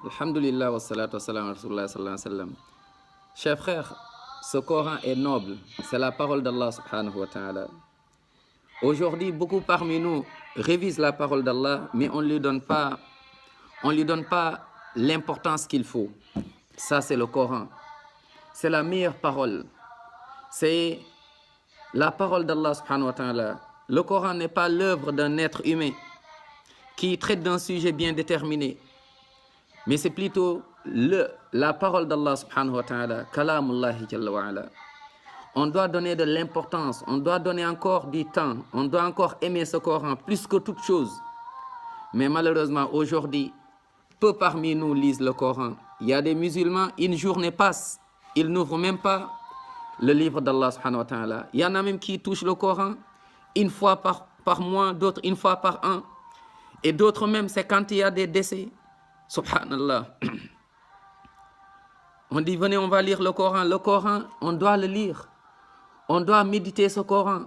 Alhamdulillah wa salatu wa salam wa rasulullah sallallahu alayhi wa sallam. Chers frères, ce Coran est noble, c'est la parole d'Allah subhanahu wa ta'ala. Aujourd'hui, beaucoup parmi nous révisent la parole d'Allah, mais on ne lui donne pas l'importance qu'il faut. Ça, c'est le Coran. C'est la meilleure parole. C'est la parole d'Allah subhanahu wa ta'ala. Le Coran n'est pas l'œuvre d'un être humain qui traite d'un sujet bien déterminé, mais c'est plutôt la parole d'Allah subhanahu wa ta'ala, kalamullahi jalla wa ala. On doit donner de l'importance, on doit donner encore du temps, on doit encore aimer ce Coran plus que toute chose. Mais malheureusement, aujourd'hui, peu parmi nous lisent le Coran. Il y a des musulmans, une journée passe, ils n'ouvrent même pas le livre d'Allah subhanahu wa ta'ala. Il y en a même qui touchent le Coran une fois par mois, d'autres une fois par an. Et d'autres même, c'est quand il y a des décès. Subhanallah. On dit, venez, on va lire le Coran. Le Coran, on doit le lire. On doit méditer ce Coran.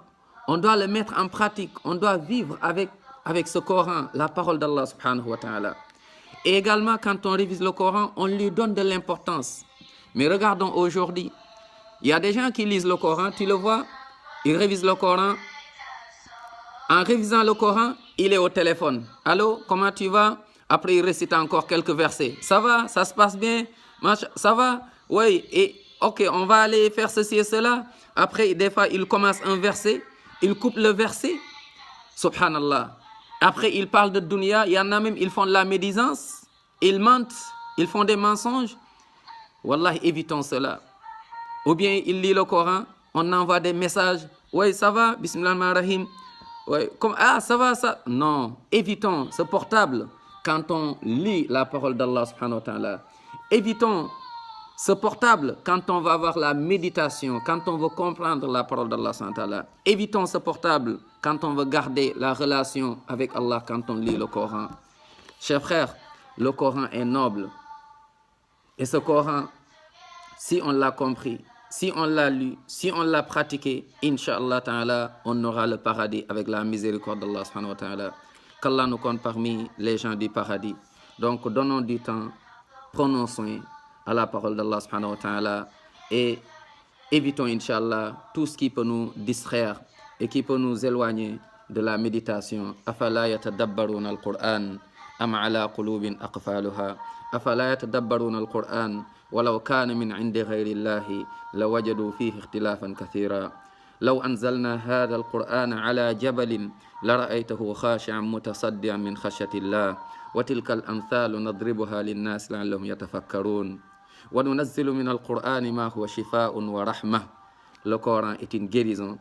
On doit le mettre en pratique. On doit vivre avec ce Coran, la parole d'Allah subhanahu wa ta'ala. Et également, quand on révise le Coran, on lui donne de l'importance. Mais regardons aujourd'hui, il y a des gens qui lisent le Coran, tu le vois, ils révisent le Coran. En révisant le Coran, il est au téléphone. Allô, comment tu vas? Après, il récite encore quelques versets. Ça va? Ça se passe bien? Ça va? Oui, et ok, on va aller faire ceci et cela. Après, des fois, il commence un verset, il coupe le verset. Subhanallah. Après, il parle de dunya. Il y en a même, ils font de la médisance. Ils mentent, ils font des mensonges. Wallah, évitons cela. Ou bien, il lit le Coran, on envoie des messages. Oui, ça va? Bismillahirrahmanirrahim. Ouais, ça va, ça. Non, évitons ce portable quand on lit la parole d'Allah subhanahu wa ta'ala. Évitons ce portable quand on va avoir la méditation, quand on veut comprendre la parole d'Allah subhanahu wa ta'ala. Évitons ce portable quand on veut garder la relation avec Allah, quand on lit le Coran. Chers frères, le Coran est noble. Et ce Coran, si on l'a compris, si on l'a lu, si on l'a pratiqué, Inch'Allah ta'ala, on aura le paradis avec la miséricorde d'Allah subhanahu wa ta'ala. Qu'Allah nous compte parmi les gens du paradis. Donc, donnons du temps, prenons soin à la parole d'Allah subhanahu wa ta'ala et évitons, Inch'Allah, tout ce qui peut nous distraire et qui peut nous éloigner de la méditation. Afala yatadabbaruna al-Qur'an, am ala qulubin aqfaluha. Afala yatadabbaruna al-Qur'an. ولو كان من عند غير الله لوجدوا فيه اختلافا كثيرا لو أنزلنا هذا القرآن على جبل لرأيته خاشعا متصدعا من خشية الله وتلك الأمثال نضربها للناس لعلهم يتفكرون وننزل من القرآن ما هو شفاء ورحمة. Le Coran est une guérison,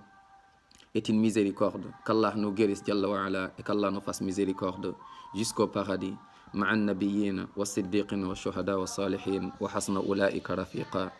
est une miséricorde. Qu'Allah nous guérisse Jalla wa ala et qu'Allah nous fasse miséricorde jusqu'au paradis. مع النبيين والصديقين والشهداء والصالحين وحسن أولئك رفيقا.